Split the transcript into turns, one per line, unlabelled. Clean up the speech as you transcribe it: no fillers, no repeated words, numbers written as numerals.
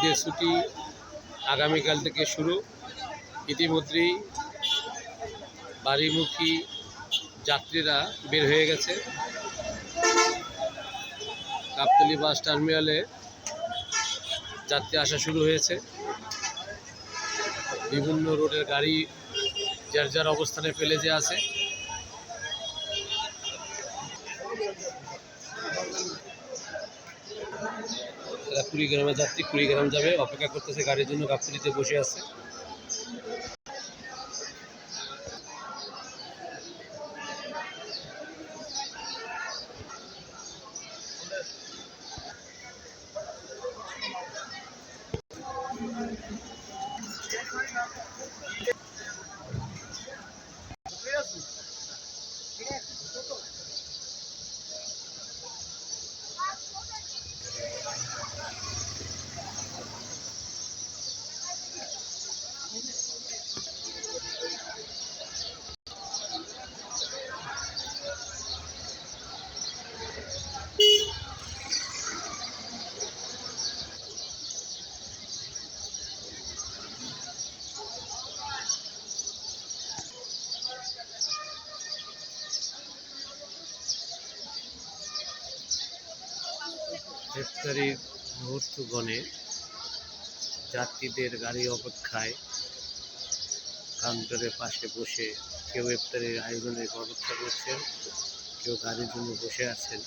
ঈদের ছুটি আগামীকাল থেকে শুরু। ইতিমধ্যেই বাড়িমুখী যাত্রীরা বের হয়ে গেছে। গাবতলী বাস টার্মিনালে যাত্রী আসা শুরু হয়েছে। বিভিন্ন রোডের গাড়ি যার যার অবস্থানে ফেলে যে আছে। কুড়িগ্রামের যাত্রী কুড়িগ্রাম যাবে, অপেক্ষা করতেছে গাড়ির জন্য, গাবতলীতে বসে আছে। ইফতারির মুহূর্ত গণে যাত্রীদের গাড়ি অপেক্ষায় কাউন্টারের পাশে বসে কেউ ইফতারির আয়োজনের অপেক্ষা করছেন, কেউ গাড়ির জন্য বসে আছেন।